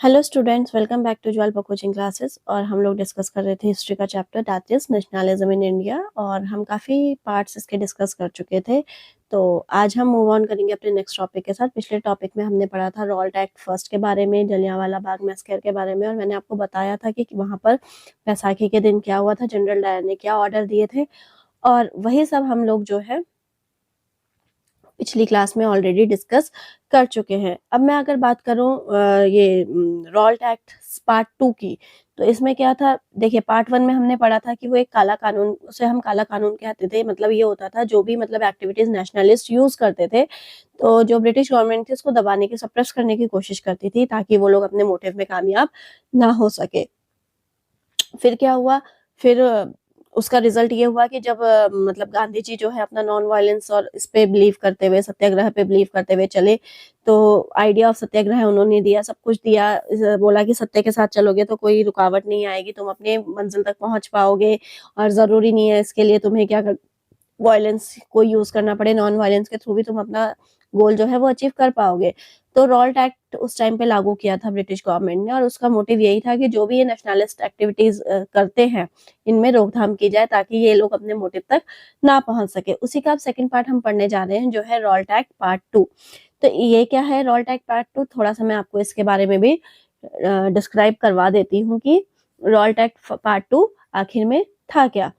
Hello students, welcome back to Jwal coaching classes. और हम लोग डिस्कस कर रहे थे हिस्ट्री का chapter that is nationalism in India, और हम काफ़ी पार्ट्स इसके डिस्कस कर चुके थे। तो आज हम मूव ऑन करेंगे अपने नेक्स्ट टॉपिक के साथ। पिछले टॉपिक में हमने पढ़ा था रॉल्ट एक्ट फर्स्ट के बारे में, जलियांवाला बाग मैसेकर के बारे में, और मैंने आपको बताया था कि वहाँ पर बैसाखी के दिन क्या हुआ था, जनरल डायर ने क्या ऑर्डर दिए थे, और वही सब हम लोग जो है पिछली क्लास में ऑलरेडी डिस्कस कर चुके हैं। अब मैं अगर बात करूं ये रॉल्ट एक्ट पार्ट 2 की, तो इसमें क्या था, देखिए पार्ट 1 में हमने पढ़ा था कि वो एक काला कानून, उसे हम काला कानून कहते थे। मतलब ये होता था जो भी मतलब एक्टिविटीज नेशनलिस्ट यूज करते थे, तो जो ब्रिटिश गवर्नमेंट थी उसको दबाने की, सप्रेस करने की कोशिश करती थी ताकि वो लोग अपने मोटिव में कामयाब ना हो सके। फिर क्या हुआ, फिर उसका रिजल्ट ये हुआ कि जब मतलब गांधी जी जो है अपना नॉन वायलेंस और इस पे बिलीव करते हुए, सत्याग्रह पे बिलीव करते हुए चले, तो आइडिया ऑफ सत्याग्रह उन्होंने दिया, सब कुछ दिया, बोला कि सत्य के साथ चलोगे तो कोई रुकावट नहीं आएगी, तुम अपने मंजिल तक पहुंच पाओगे, और जरूरी नहीं है इसके लिए तुम्हें क्या वायलेंस को यूज करना पड़े, नॉन वायलेंस के थ्रू भी तुम अपना गोल जो है वो अचीव कर पाओगे। तो रॉल्ट एक्ट उस टाइम पे लागू किया था ब्रिटिश गवर्नमेंट ने, और उसका मोटिव यही था कि जो भी ये नेशनलिस्ट एक्टिविटीज करते हैं इनमें रोकथाम की जाए ताकि ये लोग अपने मोटिव तक ना पहुंच सके। उसी का अब सेकंड पार्ट हम पढ़ने जा रहे हैं, जो है रॉल्ट एक्ट पार्ट 2। तो ये क्या है रॉल्ट एक्ट पार्ट 2, थोड़ा सा मैं आपको इसके बारे में भी डिस्क्राइब करवा देती हूँ कि रॉल्ट एक्ट पार्ट 2 आखिर में था क्या।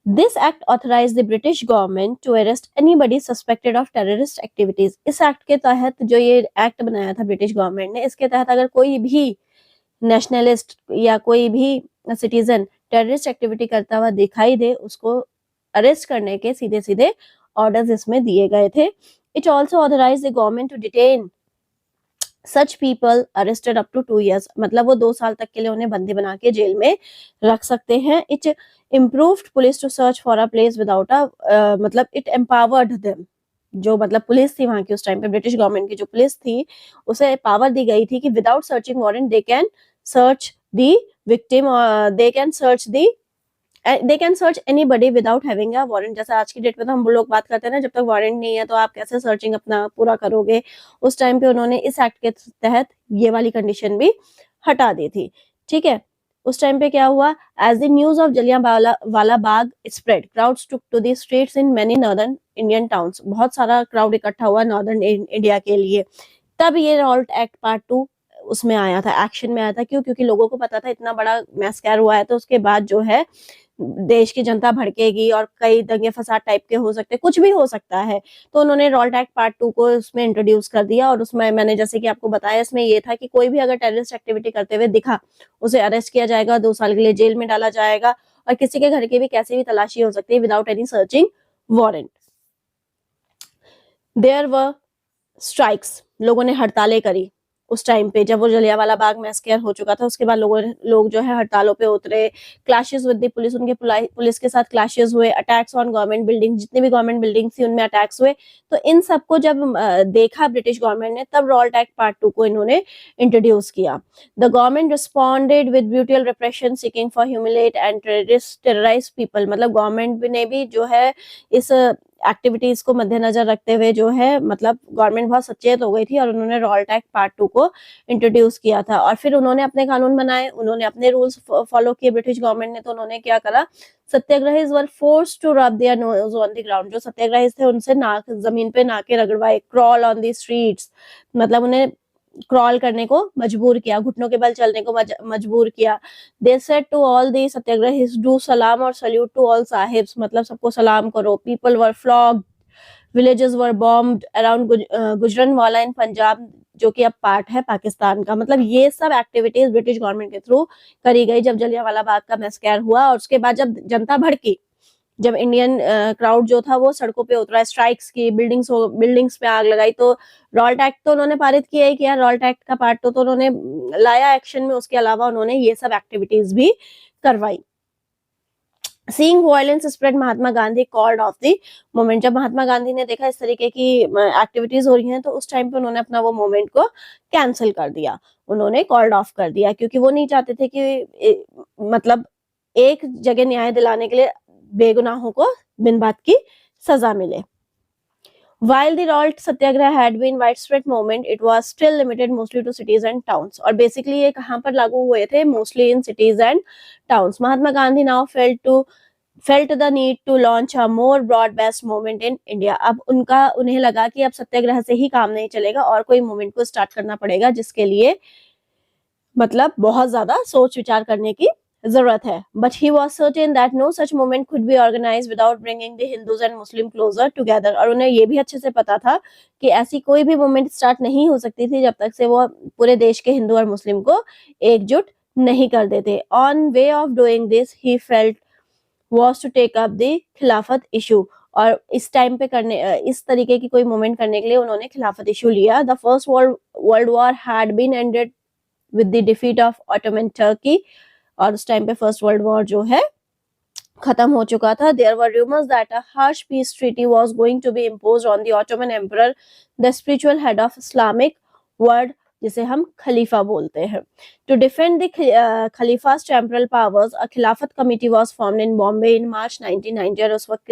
This act authorized the British government to arrest anybody suspected of terrorist activities। इस एक्ट के तहत, जो ये एक्ट बनाया था ब्रिटिश गवर्नमेंट ने, इसके तहत अगर कोई भी नेशनलिस्ट या कोई भी सिटीजन टेररिस्ट एक्टिविटी करता हुआ दिखाई दे, उसको अरेस्ट करने के सीधे सीधे ऑर्डर्स इसमें दिए गए थे। It also authorise the government to detain such people arrested up to 2 years। मतलब वो 2 साल तक के लिए उन्हें बंदी बना के जेल में रख सकते हैं। It improved police to search for a place without a मतलब इट एम्पावर्ड देम। जो मतलब पुलिस थी वहां की उस टाइम पे, ब्रिटिश गवर्नमेंट की जो पुलिस थी, उसे पावर दी गई थी कि without searching warrant they can search the victim, they can search anybody without having a warrant. जैसे आज की डेट में तो हम लोग बात करते हैं ना, जब तक वारंट नहीं है तो आप कैसे सर्चिंग अपना पूरा करोगे। उस टाइम पे उन्होंने इस एक्ट के तहत ये वाली कंडीशन भी हटा दी थी। ठीक है, उस टाइम पे क्या हुआ, as the news of Jallianwala Bagh spread, crowds took to the streets in many northern Indian towns. बहुत सारा क्राउड इकट्ठा हुआ नॉर्दर्न इंडिया के लिए। तब ये रॉल्ट एक्ट पार्ट 2 उसमें आया था, एक्शन में आया था। क्यों? क्योंकि लोगों को पता था इतना बड़ा मैसकर हुआ है तो उसके बाद जो है देश की जनता भड़केगी और कई दंगे फसाद टाइप के हो सकते, कुछ भी हो सकता है। तो उन्होंने रॉल्ट एक्ट पार्ट 2 को उसमें इंट्रोड्यूस कर दिया, और उसमें मैंने जैसे कि आपको बताया, इसमें ये था कि कोई भी अगर टेररिस्ट एक्टिविटी करते हुए दिखा, उसे अरेस्ट किया जाएगा, 2 साल के लिए जेल में डाला जाएगा, और किसी के घर की भी कैसे भी तलाशी हो सकती है without any searching warrant. There were strikes, लोगों ने हड़तालें करी उस टाइम पे, जब वो जलियांवाला बाग मैसेकर हो चुका था। उसके बाद लोग जो है हड़तालों पे उतरे, क्लैशेस विद द पुलिस, उनके पुलिस के साथ क्लैशेस हुए, अटैक्स ऑन गवर्नमेंट बिल्डिंग, जितनी भी गवर्नमेंट बिल्डिंग थी उनमें अटैक्स हुए। तो इन सबको जब देखा ब्रिटिश गवर्नमेंट ने, तब रॉल्ट एक्ट पार्ट 2 को इन्होंने इंट्रोड्यूस किया। The government responded with brutal repression seeking for humiliate and terrorise people. मतलब गवर्नमेंट ने भी जो है इस एक्टिविटीज को मद्देनजर रखते हुए जो है, मतलब गवर्नमेंट बहुत सचेत हो गई थी, और उन्होंने रॉल्ट एक्ट पार्ट 2 को इंट्रोड्यूस किया था। और फिर उन्होंने अपने कानून बनाए, उन्होंने अपने रूल्स फॉलो किए ब्रिटिश गवर्नमेंट ने। तो उन्होंने क्या करा, satyagrahis were forced to rub their nose on the ground. जो सत्याग्रहीज थे उनसे नाक जमीन पे नाके रगड़वाए, क्रॉल ऑन द स्ट्रीट्स, मतलब उन्हें क्रॉल करने को मजबूर किया, घुटनों के बल चलने को मजबूर किया। They said to all the satyagrahis do सलाम और सल्यूट टू ऑल साहिब्स, मतलब सबको सलाम करो। People were flogged, villages were bombed around Gujranwala in Punjab, जो कि अब पार्ट है पाकिस्तान का। मतलब ये सब एक्टिविटीज ब्रिटिश गवर्नमेंट के थ्रू करी गई जब जलियांवाला बाग का मैसेकर हुआ। और उसके बाद जब जनता भड़की, जब इंडियन क्राउड जो था वो सड़कों पे उतरा, स्ट्राइक्स की, बिल्डिंग्स पे आग लगाई, तो रॉल्ट एक्ट तो उन्होंने पारित किया ही किया, रॉल्ट एक्ट का पार्ट 2 तो उन्होंने लाया एक्शन में। उसके अलावा उन्होंने ये सब एक्टिविटीज भी करवाई। Seeing violence spread, Mahatma Gandhi called off the movement. जब महात्मा गांधी ने देखा इस तरीके की एक्टिविटीज हो रही हैं, तो उस टाइम पे उन्होंने अपना वो मूवमेंट को कैंसिल कर दिया, उन्होंने कॉल्ड ऑफ कर दिया, क्योंकि वो नहीं चाहते थे कि मतलब एक जगह न्याय दिलाने के लिए बेगुनाहों को बिन बात की सजा मिले। While the Revolt Satyagraha had been widespread movement, it was still limited mostly to cities and towns. और basically ये कहाँ पर लागू हुए थे? Mostly in cities and towns. Mahatma Gandhi now felt the need to launch a more broad-based movement in India. अब उन्हें लगा कि अब सत्याग्रह से ही काम नहीं चलेगा और कोई मूवमेंट को स्टार्ट करना पड़ेगा, जिसके लिए मतलब बहुत ज्यादा सोच विचार करने की जरूरत है. But he was certain that no such movement could be organized without bringing the Hindus and Muslim closer together. और उन्हें ये भी अच्छे से पता था कि ऐसी कोई भी मूवमेंट स्टार्ट नहीं हो सकती थी जब तक से वो पूरे देश के हिंदू और मुस्लिम को एकजुट नहीं कर देते. On way of doing this, he felt was to take up the खिलाफत इशू. और इस टाइम पे इस तरीके की कोई मूवमेंट करने के लिए उन्होंने खिलाफत इशू लिया. The first world war had been ended with the defeat of Ottoman Turkey. और उस टाइम पे फर्स्ट वर्ल्ड वॉर जो है खत्म हो चुका था. There were rumors that a harsh peace treaty was going to be imposed on the Ottoman Emperor, the spiritual head of Islamic world, जिसे हम खलीफा बोलते हैं. To defend the Khalifa's temporal powers, a Khilafat committee was formed in Bombay in March 1990. और उस वक्त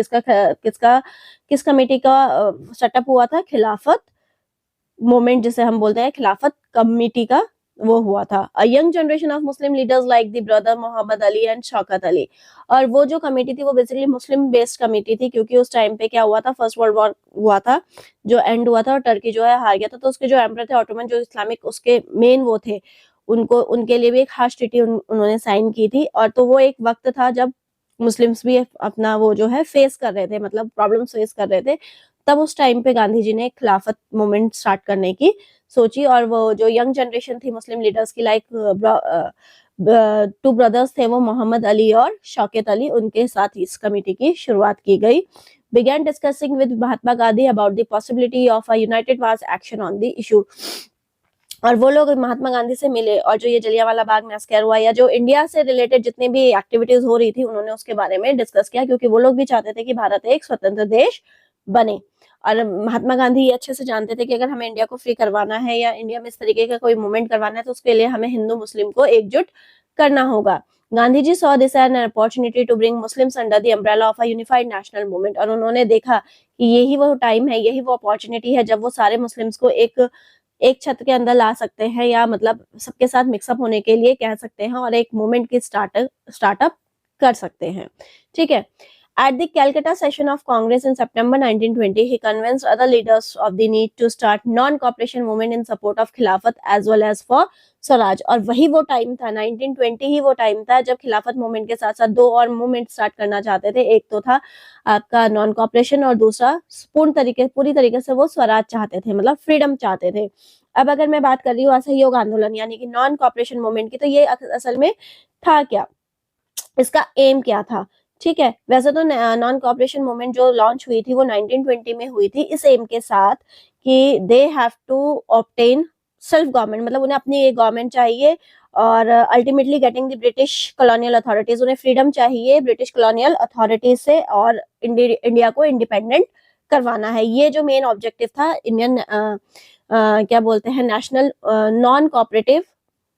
किस committee का setup हुआ था? खिलाफत मूवमेंट जिसे हम बोलते हैं खिलाफत कमेटी का वो हुआ था. A young generation of Muslim leaders like the brother Muhammad Ali and Shaukat Ali. और वो जो कमेटी थी वो बेसिकली मुस्लिम बेस्ड कमेटी थी, क्योंकि उस टाइम पे क्या हुआ था? फर्स्ट वर्ल्ड वॉर हुआ था जो एंड हुआ था और टर्की जो है हार गया था. तो उसके जो एम्परर थे ऑटोमन, जो इस्लामिक उसके मेन वो थे, उनके लिए भी एक हार्श ट्रीटी उन्होंने साइन की थी. और तो वो एक वक्त था जब मुस्लिम्स भी अपना वो जो है फेस कर रहे थे, मतलब प्रॉब्लम फेस कर रहे थे. तब उस टाइम पे गांधी जी ने खिलाफत मूवमेंट स्टार्ट करने की सोची. और वो जो यंग जनरेशन थी मुस्लिम लीडर्स की, लाइक 2 ब्रदर्स थे वो मोहम्मद अली और शौकत अली, उनके साथ इस कमेटी की शुरुआत की गई. Began discussing with Mahatma Gandhi about the possibility of a united mass action on the issue. और वो लोग महात्मा गांधी से मिले और जो ये जलियांवाला बाग मैस्कर हुआ या जो इंडिया से रिलेटेड जितनी भी एक्टिविटीज हो रही थी उन्होंने उसके बारे में डिस्कस किया, क्योंकि वो लोग भी चाहते थे कि भारत एक स्वतंत्र देश बने. और महात्मा गांधी ये अच्छे से जानते थे कि अगर हमें इंडिया को फ्री करवाना है या इंडिया में इस तरीके का कोई मूवमेंट करवाना है तो उसके लिए हमें हिंदू मुस्लिम को एकजुट करना होगा. Gandhi ji saw this as an opportunity to bring Muslims under the umbrella of a unified national movement. और उन्होंने देखा कि यही वो टाइम है, यही वो अपॉर्चुनिटी है जब वो सारे मुस्लिम्स को एक छत के अंदर ला सकते हैं, या मतलब सबके साथ मिक्सअप होने के लिए कह सकते हैं, और एक मूवमेंट की स्टार्टअप कर सकते हैं. ठीक है. At the Calcutta session of Congress in September 1920, he convinced other leaders of the need to start non-cooperation movement in support of Khilafat as well as for Swaraj. और वही वो टाइम था, 1920 ही वो टाइम था जब खिलाफत मूवमेंट के साथ साथ 2 और मूवमेंट स्टार्ट करना चाहते थे. एक तो था आपका नॉन कॉपरेशन और दूसरा पूरी तरीके से वो स्वराज चाहते थे, मतलब फ्रीडम चाहते थे. अब अगर मैं बात कर रही हूँ असहयोग आंदोलन यानी कि नॉन कॉपरेशन मूवमेंट की, तो ये असल में था क्या, इसका एम क्या था? ठीक है. वैसे तो नॉन कॉपरेशन मूवमेंट जो लॉन्च हुई थी वो 1920 में हुई थी इस एम के साथ कि they have to obtain self government, मतलब उन्हें अपनी एक गवर्नमेंट चाहिए और ultimately getting the British colonial authorities, उन्हें फ्रीडम चाहिए ब्रिटिश कॉलोनियल अथॉरिटीज से और इंडिया को इंडिपेंडेंट करवाना है. ये जो मेन ऑब्जेक्टिव था इंडियन क्या बोलते हैं नेशनल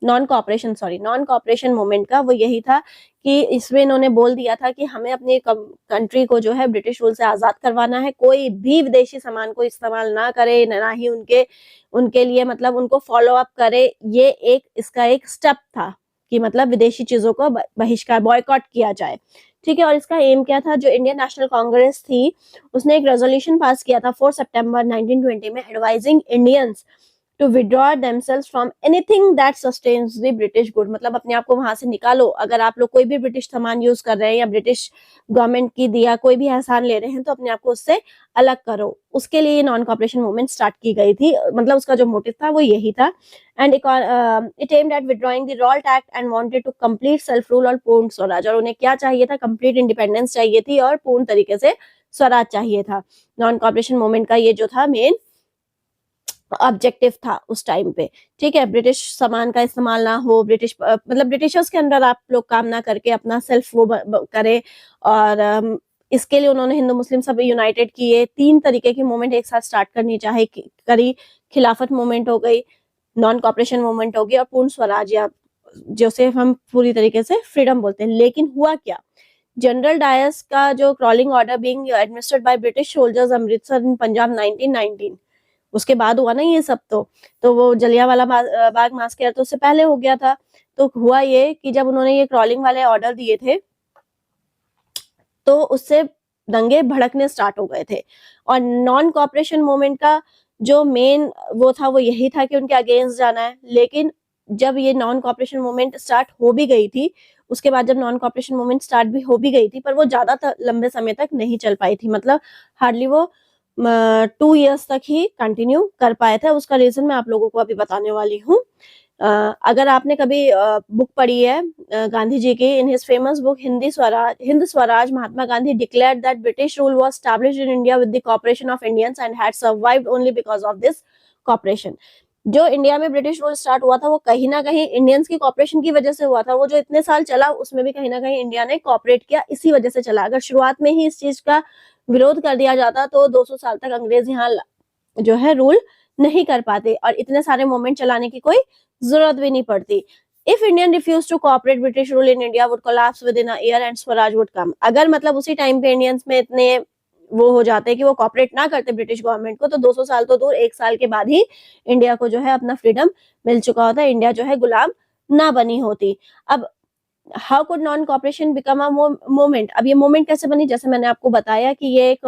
नॉन कॉपरेशन मूवमेंट का, वो यही था कि इसमें इन्होंने बोल दिया था कि हमें अपनी कंट्री को जो है ब्रिटिश रूल से आजाद करवाना है. कोई भी विदेशी सामान को इस्तेमाल ना करे, ना ही उनके लिए मतलब उनको फॉलो अप करे. ये इसका एक स्टेप था कि मतलब विदेशी चीजों को बहिष्कार बॉयकॉट किया जाए. ठीक है. और इसका एम क्या था? जो इंडियन नेशनल कांग्रेस थी उसने एक रेजोल्यूशन पास किया था 4 सितंबर 1920 में, advising Indians to withdraw themselves from anything that sustains the British good. मतलब अपने आप को वहां से निकालो. अगर आप लोग कोई भी ब्रिटिश सामान यूज कर रहे हैं या ब्रिटिश गवर्नमेंट की दिया कोई भी एहसान ले रहे हैं तो अपने आप को उससे अलग करो. उसके लिए नॉन कॉपरेशन मूवमेंट स्टार्ट की गई थी, मतलब उसका जो मोटिव था वो यही था. And it aimed at withdrawing the Rowlatt Act and wanted to complete self rule और पूर्ण स्वराज. और उन्हें क्या चाहिए था? कंप्लीट इंडिपेंडेंस चाहिए थी और पूर्ण तरीके से स्वराज चाहिए था. नॉन कॉपरेशन मूवमेंट का ये जो था मेन ऑब्जेक्टिव था उस टाइम पे. ठीक है. ब्रिटिश सामान का इस्तेमाल ना हो, मतलब ब्रिटिशर्स के अंदर आप लोग काम ना करके अपना सेल्फ वो करें. और इसके लिए उन्होंने हिंदू मुस्लिम सब यूनाइटेड किए. 3 तरीके की मूवमेंट एक साथ स्टार्ट करनी करी. खिलाफत मूवमेंट हो गई, नॉन कॉपरेशन मूवमेंट होगी और पूर्ण स्वराज या जिसे हम पूरी तरीके से फ्रीडम बोलते हैं. लेकिन हुआ क्या जनरल डायस का जो crawling order being administered by British soldiers Amritsar in Punjab 1919, उसके बाद हुआ ना ये सब। तो वो जलियांवाला बाग मास्कर तो उससे पहले हो गया था। तो हुआ ये कि जब उन्होंने ये क्रॉलिंग वाले ऑर्डर दिए थे तो उससे दंगे भड़कने स्टार्ट हो गए थे। और नॉन कॉपरेशन मूवमेंट का जो मेन वो था वो यही था कि उनके अगेंस्ट जाना है। लेकिन जब ये नॉन कॉपरेशन मूवमेंट स्टार्ट हो भी गई थी, उसके बाद जब नॉन कॉपरेशन मूवमेंट स्टार्ट भी हो भी गई थी, पर वो ज्यादा लंबे समय तक नहीं चल पाई थी। मतलब हार्डली वो 2 इयर्स तक ही कंटिन्यू कर पाए थे। उसका रीजन मैं आप लोगों को अभी बताने वाली हूँ। अगर आपने कभी बुक पढ़ी है गांधी जी की, in his famous book Hind Swaraj, Mahatma Gandhi declared that British rule was established in India with the cooperation of Indians and had survived only because of this cooperation. जो इंडिया में ब्रिटिश रूल स्टार्ट हुआ था वो कहीं ना कहीं इंडियंस की कोऑपरेशन की वजह से हुआ था। वो जो इतने साल चला उसमें भी कहीं ना कहीं इंडिया ने कोऑपरेट किया, इसी वजह से चला। अगर शुरुआत में ही इस चीज का विरोध कर दिया जाता तो 200 साल तक अंग्रेज यहाँ जो है रूल नहीं कर पाते और इतने सारे मूवमेंट चलाने की कोई जरूरत भी नहीं पड़ती। If Indian refuse to cooperate, British rule in India would collapse within a year and Swaraj would come. अगर मतलब उसी टाइम पे इंडियंस में इतने वो हो जाते कि वो कोऑपरेट ना करते ब्रिटिश गवर्नमेंट को, तो 200 साल तो दूर 1 साल के बाद ही इंडिया को जो है अपना फ्रीडम मिल चुका होता, इंडिया जो है गुलाम ना बनी होती। अब how could non cooperation become a movement? अब ये मूवमेंट कैसे बनी? जैसे मैंने आपको बताया कि ये एक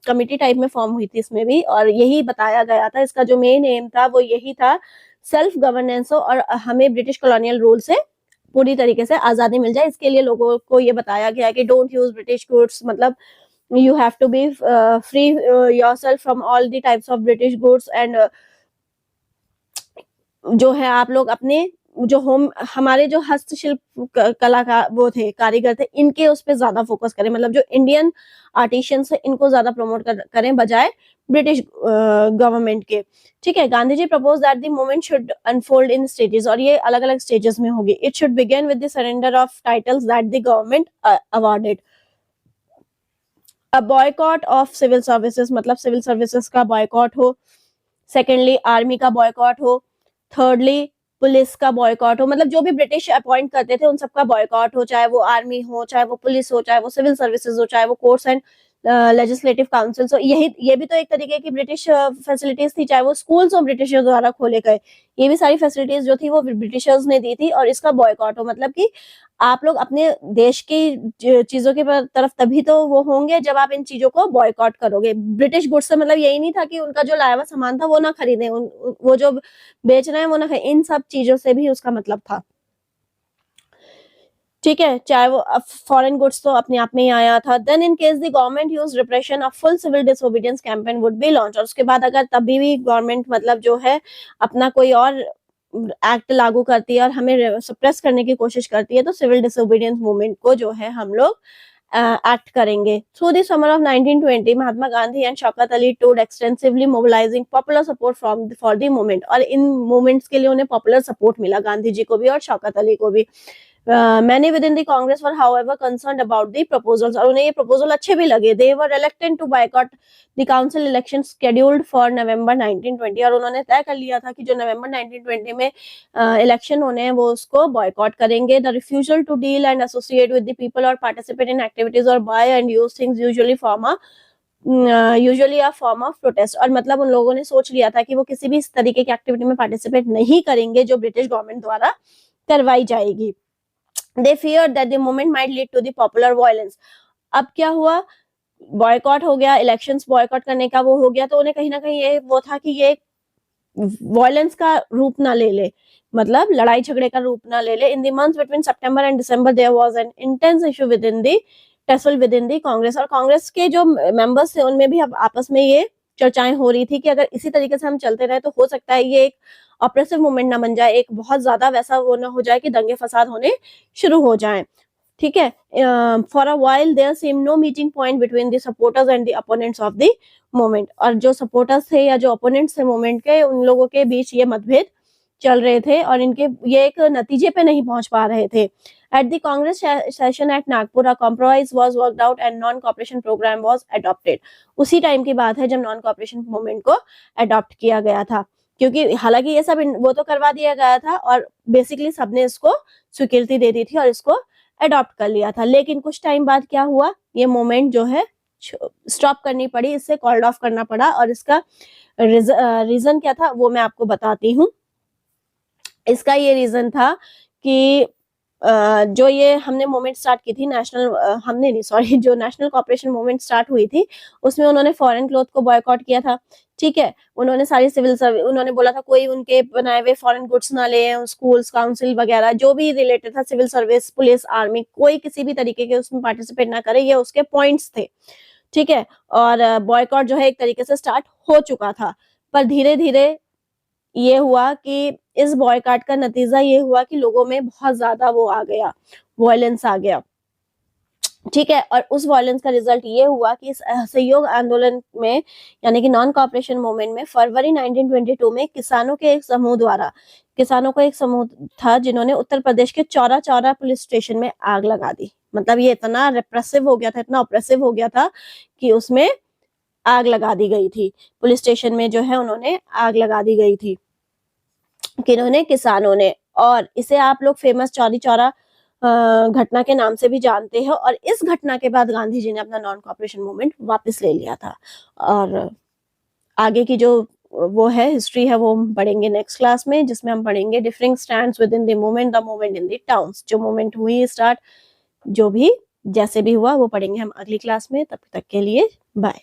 कमिटी टाइप में फॉर्म हुई थी इसमें भी, और यही बताया गया था, इसका जो मेन एम था वो यही था, सेल्फ गवर्नेंस हो और हमें ब्रिटिश कॉलोनियल रूल से पूरी तरीके से आजादी मिल जाए। इसके लिए लोगों को ये बताया गया कि डोंट यूज ब्रिटिश गुड्स, मतलब you have to be free yourself from all the types of British goods and जो है आप लोग अपने जो हमारे जो हस्तशिल्प कला का वो थे, कारीगर थे, इनके उस पर ज्यादा फोकस करें। मतलब जो इंडियन आर्टिशियंस है इनको ज्यादा प्रमोट करें बजाय ब्रिटिश गवर्नमेंट के। ठीक है, Gandhi ji propose that the movement should unfold in stages, और ये अलग अलग स्टेजेस में होगी। It should begin with the surrender of titles that the government awarded. A boycott of civil services, मतलब सिविल सर्विसेज का बॉयकॉट हो। सेकेंडली आर्मी का बॉयकॉट हो। थर्डली पुलिस का बॉयकॉट हो, मतलब जो भी ब्रिटिश अपॉइंट करते थे उन सबका बॉयकॉट हो, चाहे वो आर्मी हो, चाहे वो पुलिस हो, चाहे वो सिविल सर्विसेज हो, चाहे वो कोर्ट्स एंड लेजिस्लेटिव काउंसिल हो। ये भी तो एक तरीके की ब्रिटिश फैसिलिटीज थी, चाहे वो स्कूल्स हो ब्रिटिशर्स द्वारा खोले गए, ये भी सारी फैसिलिटीज जो थी वो ब्रिटिशर्स ने दी थी। और इसका बॉयकॉट हो मतलब कि आप लोग अपने देश की चीजों की तरफ तभी तो वो होंगे जब आप इन चीजों को बॉयकॉट करोगे। ब्रिटिश गुड्स से मतलब यही नहीं था कि उनका जो लाया हुआ सामान था वो ना खरीदें, वो जो बेच रहे हैं वो ना खरीदें, इन सब चीजों से भी उसका मतलब था। ठीक है, चाहे वो फॉरेन गुड्स तो अपने आप में ही आया था। Then in case the government use repression, a full civil disobedience campaign would be launch. और उसके बाद अगर तभी भी गवर्नमेंट मतलब जो है अपना कोई और एक्ट लागू करती है और हमें सप्रेस करने की कोशिश करती है, तो सिविल डिसोबीडियंस मूवमेंट को जो है हम लोग एक्ट करेंगे। Through the summer of 1920 Mahatma Gandhi and Shaukat Ali toured extensively mobilising popular support for the movement. और इन मूवमेंट्स के लिए उन्हें पॉपुलर सपोर्ट मिला, गांधी जी को भी और शौकत अली को भी। Many within the Congress were, however, concerned about the proposals, और उन्हें ये proposal अच्छे भी लगे। They were reluctant to boycott the council elections scheduled for November 1920, और उन्होंने तय कर लिया था कि जो नवंबर 1920 में इलेक्शन होने हैं वो उसको बॉयकॉट करेंगे। The refusal to deal and associate with the people or participate in activities or buy and use things usually a form of protest, और मतलब उन लोगों ने सोच लिया था कि वो किसी भी इस तरीके की एक्टिविटी में पार्टिसिपेट नहीं करेंगे जो ब्रिटिश गवर्नमेंट द्वारा करवाई जाएगी। They feared that the movement might lead to the popular violence. अब क्या हुआ, बॉयकॉट हो गया, इलेक्शंस बॉयकॉट करने का वो हो गया, तो उन्हें कहीं ना कहीं ये वो था कि ये वायलेंस का रूप ना ले ले, मतलब लड़ाई झगड़े का रूप ना ले ले। In the months between September and December there was an intense issue within the tussle within the Congress, और कांग्रेस के जो मेंबर्स थे उनमें भी अब आपस में ये चर्चाएं हो रही थी कि अगर इसी तरीके से हम चलते रहे तो हो सकता है ये एक ऑपरेसिव मूवमेंट ना बन जाए, एक बहुत ज्यादा वैसा वो ना हो जाए कि दंगे फसाद होने शुरू हो जाएं। ठीक है, for a while there seem no meeting point between the supporters and the opponents of the movement, और जो सपोर्टर्स थे या जो अपोनेंट्स थे मूवमेंट के, उन लोगों के बीच ये मतभेद चल रहे थे और इनके ये एक नतीजे पे नहीं पहुंच पा रहे थे। At the Congress session at Nagpur, a compromise was worked out and non-cooperation program was adopted. उसी टाइम की बात है जब नॉन कॉपरेशन मूवमेंट को अडॉप्ट किया गया था, क्योंकि हालांकि ये सब वो तो करवा दिया गया था और बेसिकली सबने इसको स्वीकृति दे दी थी और इसको अडॉप्ट कर लिया था। लेकिन कुछ टाइम बाद क्या हुआ, ये मूवमेंट जो है स्टॉप करनी पड़ी, इससे कॉल्ड ऑफ करना पड़ा। और इसका रीजन क्या था वो मैं आपको बताती हूँ। इसका ये रीजन था कि जो ये हमने मूवमेंट स्टार्ट की थी नेशनल, हमने नहीं सॉरी, जो नेशनल कॉपरेशन मूवमेंट स्टार्ट हुई थी उसमें उन्होंने फॉरेन क्लॉथ को बॉयकॉट किया था। ठीक है, उन्होंने सारी सिविल सर्विस, उन्होंने बोला था कोई उनके बनाए हुए फॉरेन गुड्स ना ले, स्कूल्स काउंसिल वगैरह जो भी रिलेटेड था, सिविल सर्विस, पुलिस, आर्मी, कोई किसी भी तरीके के उसमें पार्टिसिपेट ना करे, ये उसके पॉइंट्स थे। ठीक है, और बॉयकॉट जो है एक तरीके से स्टार्ट हो चुका था। पर धीरे धीरे ये हुआ कि इस बॉयकॉट का नतीजा ये हुआ कि लोगों में बहुत ज्यादा वो आ गया, वायलेंस आ गया। ठीक है, और उस वायलेंस का रिजल्ट ये हुआ कि इस असहयोग आंदोलन में, यानी कि नॉन कॉपरेशन मूवमेंट में, फरवरी 1922 में किसानों के एक समूह द्वारा, किसानों का एक समूह था जिन्होंने उत्तर प्रदेश के चौरा चौरा पुलिस स्टेशन में आग लगा दी। मतलब ये इतना रिप्रेसिव हो गया था, इतना ऑप्रेसिव हो गया था कि उसमें आग लगा दी गई थी। पुलिस स्टेशन में जो है उन्होंने आग लगा दी गई थी, किन्होंने, किसानों ने। और इसे आप लोग फेमस चौरी चौरा घटना के नाम से भी जानते हैं। और इस घटना के बाद गांधी जी ने अपना नॉन कॉपरेशन मूवमेंट वापस ले लिया था। और आगे की जो वो है हिस्ट्री है वो हम पढ़ेंगे नेक्स्ट क्लास में, जिसमें हम पढ़ेंगे differing stands with in the movement, the movement in the towns. जो मूवमेंट हुई स्टार्ट, जो भी जैसे भी हुआ वो पढ़ेंगे हम अगली क्लास में। तब तक के लिए बाय।